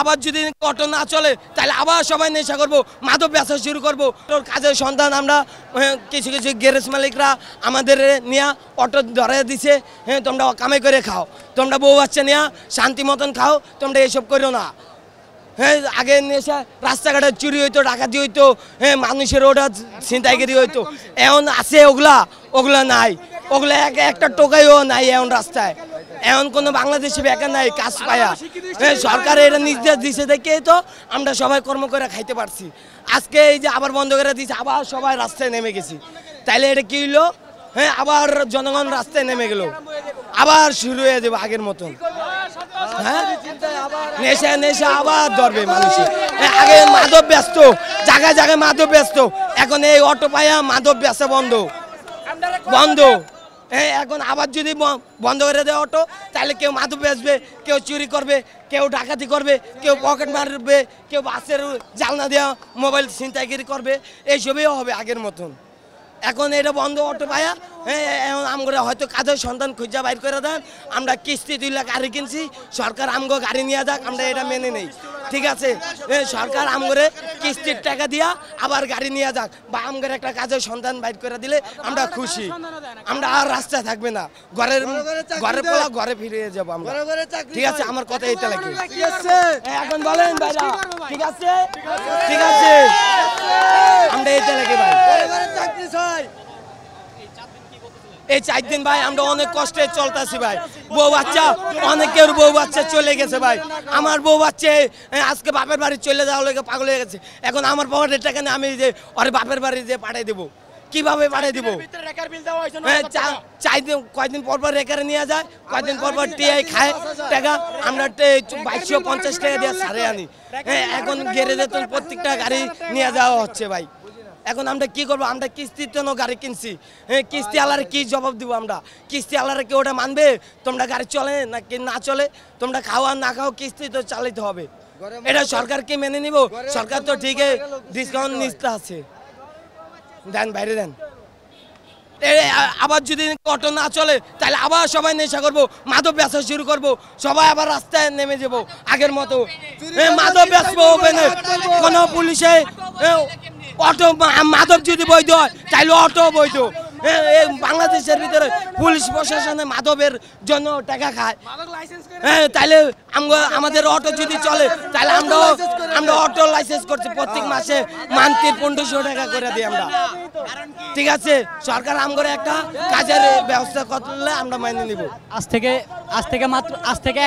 আবার যদি অটো না চলে তাহলে আবার সবাই নেশা করবো, মাদক ব্যবসা শুরু করবো। কাজের সন্ধান আমরা কিছু কিছু গ্যারেজ মালিকরা আমাদের নিয়ে অটো ধরে দিছে, হ্যাঁ তোমরা কামাই করে খাও, তোমরা বউ বাচ্চা নিয়ে শান্তি মতন খাও, তোমরা এসব করো না। হ্যাঁ আগে নেশা রাস্তাঘাটে চুরি হইতো, ডাকাতি হইতো, হ্যাঁ মানুষের ওটা ছিনতাইগিরি হইতো। এখন আছে ওগুলা নাই, ওগুলা একটা টোকাইও নাই এখন রাস্তায়। এখন কোনো বাংলাদেশে বেকার নাই কাজ পায়া। সরকার এটা নির্দেশ দিছে দেখে তো আমরা সবাই কর্ম করে খাইতে পারছি। আজকে এই যে আবার বন্ধ করে দিয়েছে, আবার সবাই রাস্তায় নেমে গেছি, তাইলে এটা কি হইলো? হ্যাঁ আবার জনগণ রাস্তায় নেমে গেল, আবার শুরু হয়ে যাবে আগের মতন। হ্যাঁ নেশা নেশা আবার ধরবে মানুষের। আগে মাদক ব্যস্ত, জায়গায় জায়গায় মাদক ব্যস্ত, এখন এই অটো পায়া মাদক ব্যবসা বন্ধ। হ্যাঁ এখন আবার যদি বন্ধ করে দেয় অটো, তাহলে কেউ মাদক বেচবে, কেউ চুরি করবে, কেউ ডাকাতি করবে, কেউ পকেট মারবে, কেউ বাসের জালনা দেওয়া মোবাইল ছিনতাইগিরি করবে, এইসবই হবে আগের মতন। এখন এটা বন্ধ অটো পায়া। হ্যাঁ এখন আমরা হয়তো কাজের সন্ধান খুঁজা বাইর করে দেন, আমরা কিস্তি 2 লাখ গাড়ি কিনছি, সরকার আমগো গাড়ি নিয়ে যাক, আমরা এটা মেনে নেই, ঠিক আছে। সরকার আমগরে কিস্তির টাকা দিয়া আবার গাড়ি নিয়ে যাক, বা আমগর একটা কাজের সন্ধান বাইর করে দিলে আমরা খুশি, আমরা আর রাস্তায় থাকবে না, ঘরে ঘরে ফিরে যাবো আমরা, ঠিক আছে। আমার কথা এইটা লাগে, এখন বলেন ভাইরা, ঠিক আছে ঠিক আছে, আমরা এইটা লাগে ভাই। এই 4 দিন ভাই আমরা অনেক কষ্টে চলতেছি ভাই, বউ বাচ্চা অনেকের বউ বাচ্চা চলে গেছে ভাই। আমার বউ বাচ্চা আজকে বাপের বাড়ি চলে যাওয়া লেগে পাগল হয়ে গেছে। এখন আমার পকেটের টাকা নিয়ে আমি যে ওর বাপের বাড়ি যে পাঠিয়ে দেবো, কিভাবে পাঠিয়ে দেবো? কয়দিন পর পর রেকারে নিয়ে যায়, কয়দিন পর পর টিআই খায় টাকা, আমরা 2250 টাকা দিয়ে সারে আনি। এখন গ্যারেজে তো প্রত্যেকটা গাড়ি নিয়ে যাওয়া হচ্ছে ভাই। এখন আমরা কি করবো? আমরা কিস্তির জন্য গাড়ি কিনছি, কিস্তি আলারে কি জবাব দিব? আমরা কিস্তি আলারে কি ওটা মানবে? তোমরা গাড়ি চলে না কি না চলে, তোমরা খাও আর না খাও, কিস্তি তো চালাইতে হবে। এটা সরকার কি মেনে নিব? সরকার তো ঠিকই ডিসকাউন্ট নিতে আছে, দেন বাইরে দেন। আবার যদি অটো না চলে তাহলে আবার সবাই নেশা করবো, মাদক ব্যবসা শুরু করবো, সবাই আবার রাস্তায় নেমে যাবো আগের মতো। মাদক বেচবো কোনো পুলিশে অটো, মাদক যদি বৈধ হয় তাহলে অটো বৈধ। বাংলাদেশের ভিতরে পুলিশ প্রশাসনে মাদকের জন্য টাকা খায়, হ্যাঁ তাইলে আমাদের অটো যদি চলে তাহলে আমরা অটো লাইসেন্স করছি, প্রত্যেক মাসে মান্থলি 1500 টাকা করে দিই আমরা, ঠিক আছে। সরকার আমগরে একটা কাজের ব্যবস্থা করলে আমরা মেনে নিব। আজ থেকে